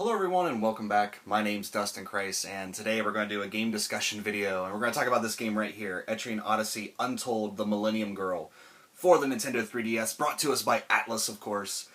Hello everyone and welcome back. My name's dustinkreis and today we're going to do a game discussion video and we're going to talk about this game right here, Etrian Odyssey Untold, the Millennium Girl, for the Nintendo 3DS, brought to us by Atlas, of course.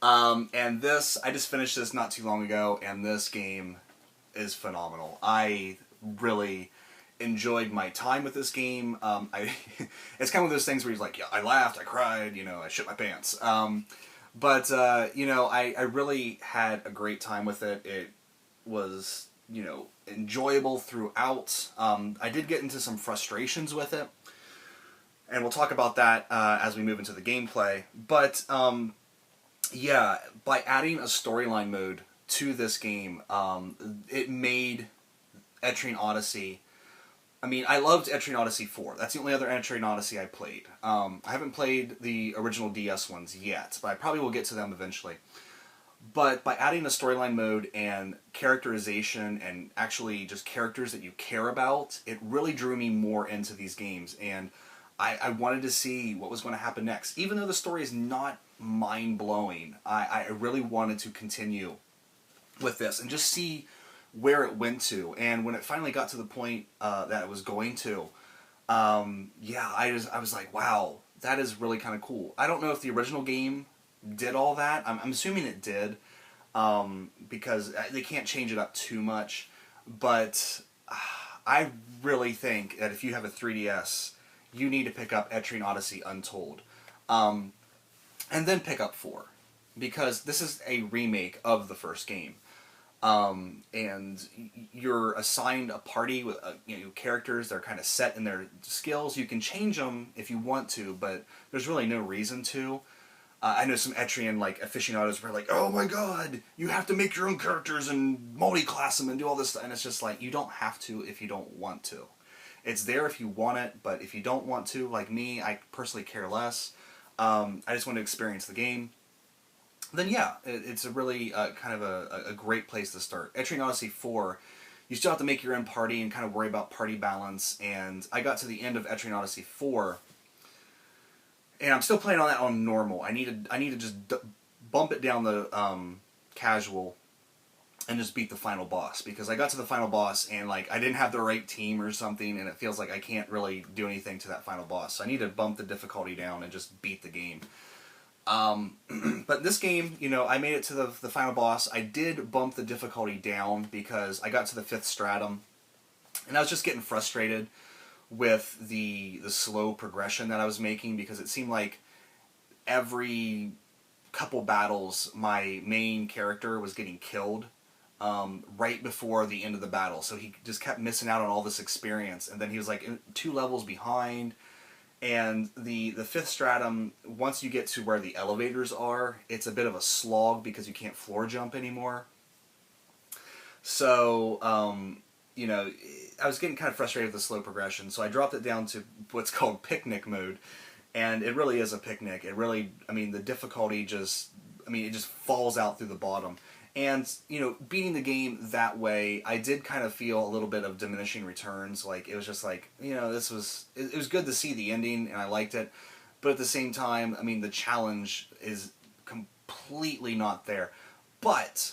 And this, I just finished this not too long ago and this game is phenomenal. I really enjoyed my time with this game. It's kind of one of those things where you're like, yeah, I laughed, I cried, I shit my pants. But I really had a great time with it. It was, enjoyable throughout. I did get into some frustrations with it, and we'll talk about that as we move into the gameplay. But, yeah, by adding a storyline mode to this game, it made Etrian Odyssey... I loved Etrian Odyssey 4. That's the only other Etrian Odyssey I played. I haven't played the original DS ones yet, but I probably will get to them eventually. But by adding a storyline mode and characterization and actually just characters that you care about, it really drew me more into these games. And I wanted to see what was going to happen next. Even though the story is not mind-blowing, I really wanted to continue with this and just see where it went to. And when it finally got to the point that it was going to, yeah, I was like, wow, that is really kind of cool. I don't know if the original game did all that. I'm assuming it did, because they can't change it up too much. But I really think that if you have a 3DS, you need to pick up Etrian Odyssey Untold. And then pick up 4. Because this is a remake of the first game. And you're assigned a party with characters that are kind of set in their skills. You can change them if you want to, but there's really no reason to. I know some Etrian aficionados were like, "Oh my god, you have to make your own characters and multi-class them and do all this stuff." And it's just like, you don't have to if you don't want to. It's there if you want it, but if you don't want to, like me, I personally care less. I just want to experience the game. Then yeah, it's a really kind of a great place to start. Etrian Odyssey 4, you still have to make your own party and kind of worry about party balance, and I got to the end of Etrian Odyssey 4, and I'm still playing on that on normal. I need to just bump it down the casual and just beat the final boss, because I got to the final boss and I didn't have the right team or something, and it feels like I can't really do anything to that final boss. So I need to bump the difficulty down and just beat the game. But this game, I made it to the final boss. I did bump the difficulty down because I got to the 5th stratum, and I was just getting frustrated with the slow progression that I was making, because it seemed like every couple battles my main character was getting killed right before the end of the battle. So he just kept missing out on all this experience, and then he was 2 levels behind. And the 5th stratum, once you get to where the elevators are, it's a bit of a slog because you can't floor jump anymore. So, I was getting kind of frustrated with the slow progression, so I dropped it down to what's called picnic mode. And it really is a picnic. It really, the difficulty just, it just falls out through the bottom. And, beating the game that way, I did kind of feel a little bit of diminishing returns. It was just it was good to see the ending, and I liked it. But at the same time, the challenge is completely not there. But,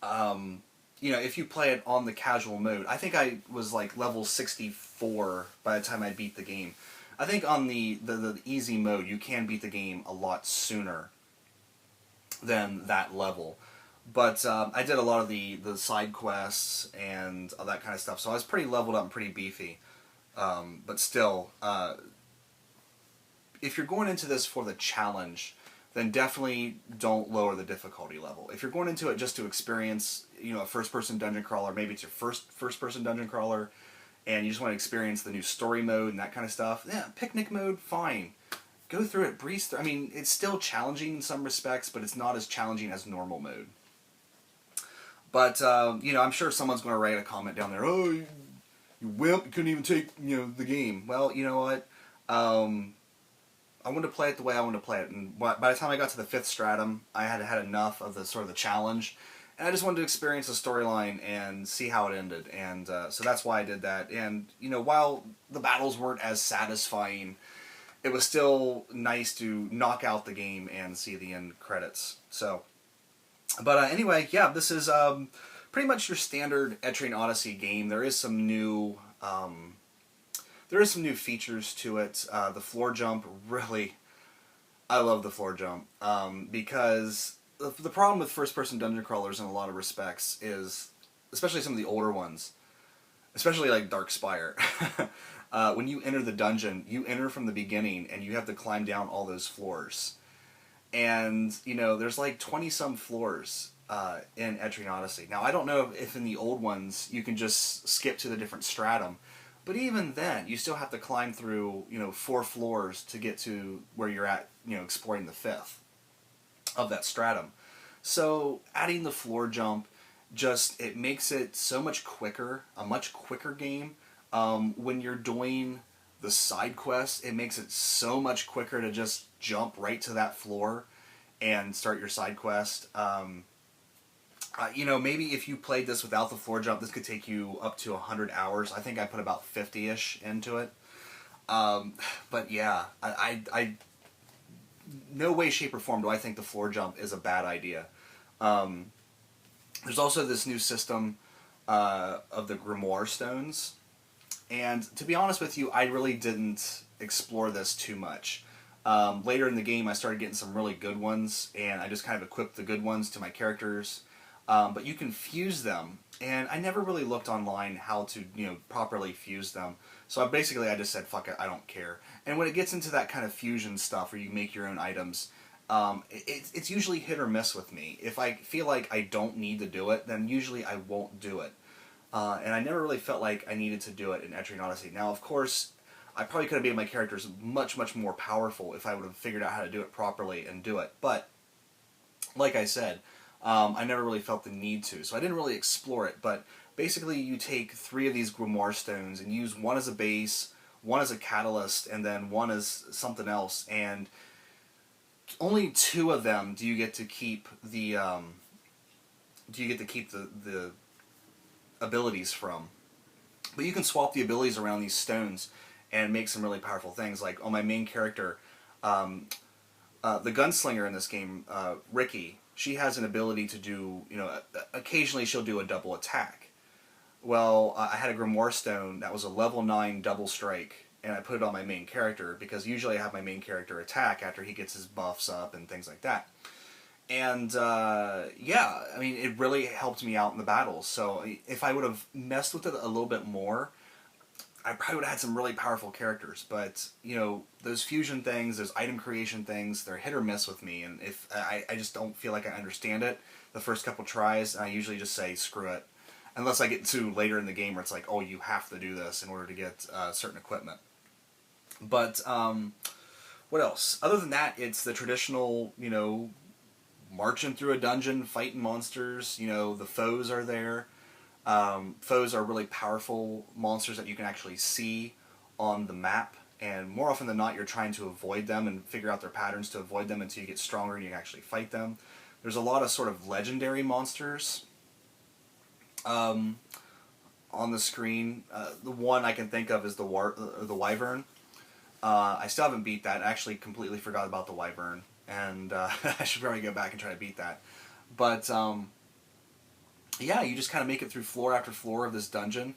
if you play it on the casual mode, I think I was level 64 by the time I beat the game. I think on the easy mode, you can beat the game a lot sooner than that level. But I did a lot of the side quests and all that kind of stuff, so I was pretty leveled up and pretty beefy. But still, if you're going into this for the challenge, then definitely don't lower the difficulty level. If you're going into it just to experience, a first-person dungeon crawler, maybe it's your first-person dungeon crawler, and you just want to experience the new story mode and that kind of stuff, yeah, picnic mode, fine. Go through it, breeze through. It's still challenging in some respects, but it's not as challenging as normal mode. But, I'm sure someone's going to write a comment down there, "Oh, you wimp, you couldn't even take, the game." Well, you know what? I wanted to play it the way I wanted to play it. And by the time I got to the 5th stratum, I had had enough of the sort of the challenge. And I just wanted to experience the storyline and see how it ended. And so that's why I did that. And, while the battles weren't as satisfying, it was still nice to knock out the game and see the end credits. So, But anyway, yeah, this is pretty much your standard Etrian Odyssey game. There is some new features to it. The floor jump, really, I love the floor jump because the problem with first-person dungeon crawlers in a lot of respects is, especially some of the older ones, especially like Dark Spire. When you enter the dungeon, you enter from the beginning and you have to climb down all those floors. And, you know, there's like 20 some floors in Etrian Odyssey. Now, I don't know if in the old ones you can just skip to the different stratum, but even then, you still have to climb through, you know, 4 floors to get to where you're at, you know, exploring the 5th of that stratum. So, adding the floor jump just, it makes it so much quicker, a much quicker game. When you're doing the side quest, it makes it so much quicker to just jump right to that floor and start your side quest. You know, maybe if you played this without the floor jump, this could take you up to 100 hours. I think I put about 50-ish into it. But yeah, no way, shape, or form do I think the floor jump is a bad idea. There's also this new system of the Grimoire Stones. And to be honest with you, I really didn't explore this too much. Later in the game, I started getting some really good ones, and I just kind of equipped the good ones to my characters. But you can fuse them, and I never really looked online how to, you know, properly fuse them. So I just said, fuck it, I don't care. And when it gets into that kind of fusion stuff where you make your own items, it's usually hit or miss with me. If I feel like I don't need to do it, then usually I won't do it. And I never really felt like I needed to do it in Etrian Odyssey. Now, of course, I probably could have made my characters much, much more powerful if I would have figured out how to do it properly and do it. But, like I said, I never really felt the need to, so I didn't really explore it. But basically, you take 3 of these Grimoire Stones and use one as a base, one as a catalyst, and then one as something else. And only 2 of them do you get to keep the the abilities from. But you can swap the abilities around these stones and make some really powerful things. Like on my main character, the gunslinger in this game, Ricky, she has an ability to do, you know, occasionally she'll do a double attack. Well, I had a Grimoire Stone that was a level 9 double strike, and I put it on my main character because usually I have my main character attack after he gets his buffs up and things like that. And, yeah, I mean, it really helped me out in the battles. So if I would have messed with it a little bit more, I probably would have had some really powerful characters. But, you know, those fusion things, those item creation things, they're hit or miss with me. And if I just don't feel like I understand it the first couple tries, I usually just say, screw it. Unless I get to later in the game where it's like, oh, you have to do this in order to get certain equipment. But, what else? Other than that, it's the traditional, you know, marching through a dungeon, fighting monsters. You know, the foes are there. Foes are really powerful monsters that you can actually see on the map, and more often than not, you're trying to avoid them and figure out their patterns to avoid them until you get stronger and you can actually fight them. There's a lot of sort of legendary monsters on the screen. The one I can think of is the Wyvern. I still haven't beat that. I actually completely forgot about the Wyvern, and I should probably go back and try to beat that. But yeah, you just kind of make it through floor after floor of this dungeon,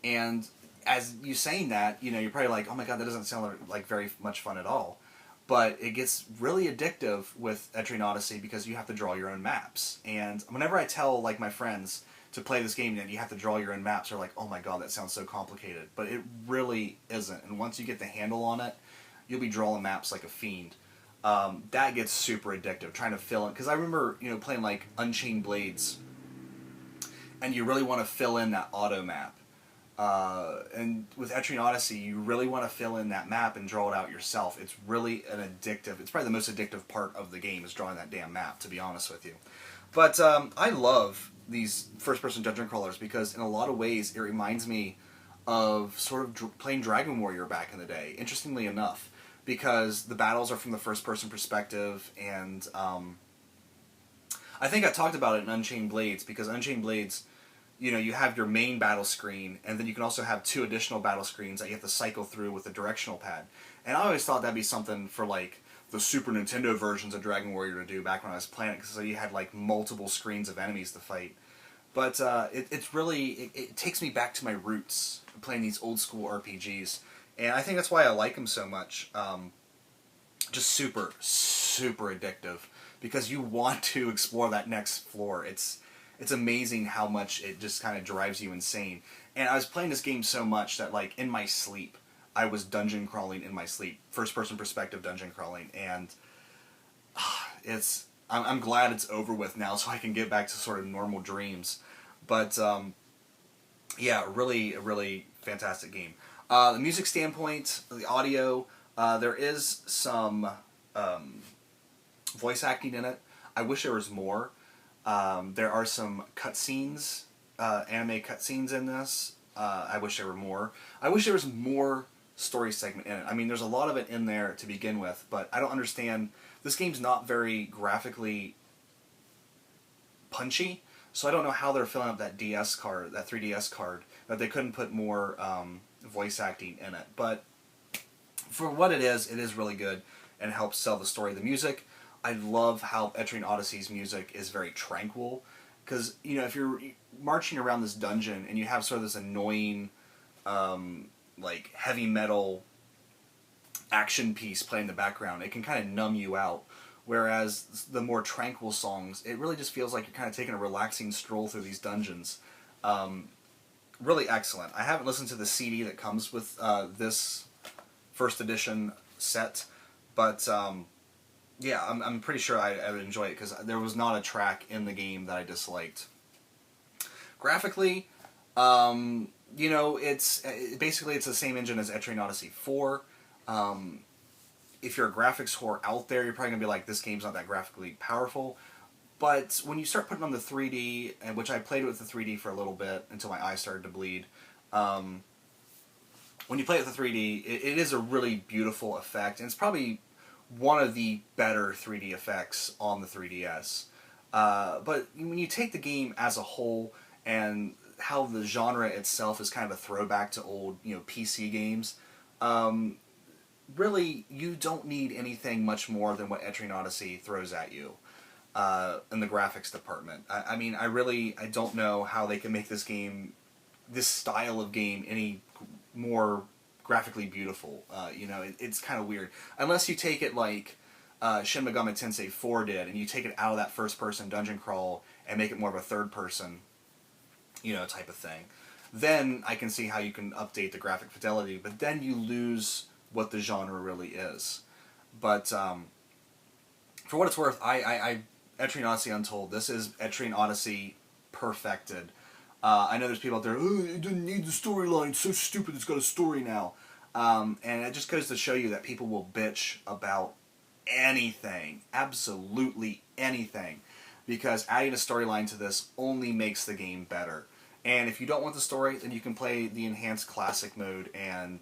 and as you saying that, you know, you're probably like, oh my god, that doesn't sound like very much fun at all. But it gets really addictive with Etrian Odyssey because you have to draw your own maps. And whenever I tell like my friends to play this game and you have to draw your own maps, they're like, oh my god, that sounds so complicated. But it really isn't. And once you get the handle on it, you'll be drawing maps like a fiend. That gets super addictive, trying to fill in. Because I remember, you know, playing like Unchained Blades, and you really want to fill in that auto map. And with Etrian Odyssey, you really want to fill in that map and draw it out yourself. It's really an addictive, it's probably the most addictive part of the game is drawing that damn map, to be honest with you. But I love these first-person dungeon crawlers because in a lot of ways it reminds me of sort of playing Dragon Warrior back in the day, interestingly enough, because the battles are from the first-person perspective, and I think I talked about it in Unchained Blades, because Unchained Blades, you know, you have your main battle screen, and then you can also have 2 additional battle screens that you have to cycle through with a directional pad. And I always thought that'd be something for, like, the Super Nintendo versions of Dragon Warrior to do back when I was playing it, because so you had like multiple screens of enemies to fight. But it's really, it takes me back to my roots, playing these old school RPGs. And I think that's why I like them so much. Just super, super addictive, because you want to explore that next floor. It's amazing how much it just kind of drives you insane. And I was playing this game so much that, like, in my sleep, I was dungeon crawling in my sleep, first-person perspective dungeon crawling, and I'm glad it's over with now, so I can get back to sort of normal dreams. But yeah, really, really fantastic game. The music standpoint, the audio, there is some voice acting in it. I wish there was more. There are some cutscenes, anime cutscenes in this. I wish there were more. I wish there was more story segment in it. I mean, there's a lot of it in there to begin with, but I don't understand. This game's not very graphically punchy, so I don't know how they're filling up that DS card, that 3DS card, that they couldn't put more voice acting in it. But for what it is really good and helps sell the story. The music, I love how Etrian Odyssey's music is very tranquil, because, you know, if you're marching around this dungeon and you have sort of this annoying like heavy metal action piece playing in the background, it can kind of numb you out. Whereas the more tranquil songs, it really just feels like you're kind of taking a relaxing stroll through these dungeons. Really excellent. I haven't listened to the CD that comes with this first edition set, but yeah, I'm pretty sure I would enjoy it, because there was not a track in the game that I disliked. Graphically, you know, basically it's the same engine as Etrian Odyssey 4. If you're a graphics whore out there, you're probably going to be like, this game's not that graphically powerful. But when you start putting on the 3D, and which I played with the 3D for a little bit until my eyes started to bleed, when you play it with the 3D, it is a really beautiful effect, and it's probably one of the better 3D effects on the 3DS. But when you take the game as a whole, and how the genre itself is kind of a throwback to old, you know, PC games, really, you don't need anything much more than what Etrian Odyssey throws at you in the graphics department. I mean, I don't know how they can make this game, this style of game, any more graphically beautiful. You know, it's kind of weird. Unless you take it like Shin Megami Tensei 4 did, and you take it out of that first-person dungeon crawl and make it more of a third-person, you know, type of thing. Then I can see how you can update the graphic fidelity, but then you lose what the genre really is. But for what it's worth, Etrian Odyssey Untold, this is Etrian Odyssey perfected. I know there's people out there, oh, it didn't need the storyline, it's so stupid, it's got a story now. And it just goes to show you that people will bitch about anything, absolutely anything, because adding a storyline to this only makes the game better. And if you don't want the story, then you can play the enhanced classic mode and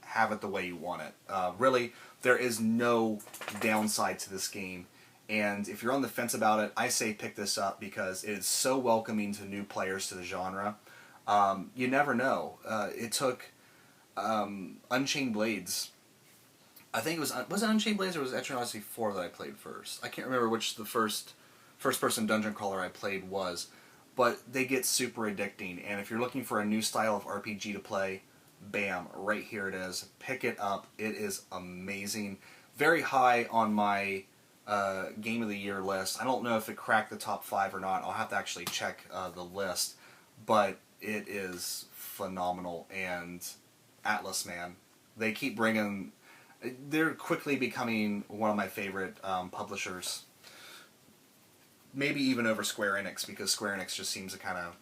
have it the way you want it. Really, there is no downside to this game. And if you're on the fence about it, I say pick this up, because it is so welcoming to new players to the genre. You never know. It took Unchained Blades. I think it was it Unchained Blades or was it Etrian Odyssey 4 that I played first? I can't remember which the first-person dungeon crawler I played was. But they get super addicting, and if you're looking for a new style of RPG to play, bam, right here it is. Pick it up. It is amazing. Very high on my Game of the Year list. I don't know if it cracked the top 5 or not. I'll have to actually check the list. But it is phenomenal. And Atlas, man, they keep bringing... They're quickly becoming one of my favorite publishers. Maybe even over Square Enix, because Square Enix just seems to kind of...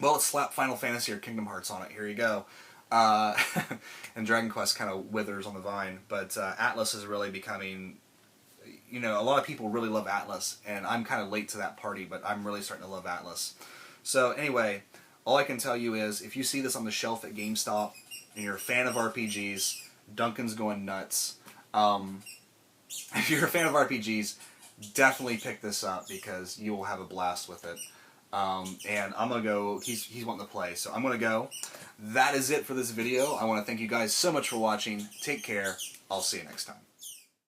Well, let's slap Final Fantasy or Kingdom Hearts on it. Here you go. And Dragon Quest kind of withers on the vine. But Atlas is really becoming... You know, a lot of people really love Atlas, and I'm kind of late to that party, but I'm really starting to love Atlas. So anyway, all I can tell you is, if you see this on the shelf at GameStop, and you're a fan of RPGs, Duncan's going nuts. If you're a fan of RPGs, definitely pick this up, because you will have a blast with it. And I'm going to go, he's wanting to play, so I'm going to go. That is it for this video. I want to thank you guys so much for watching. Take care. I'll see you next time.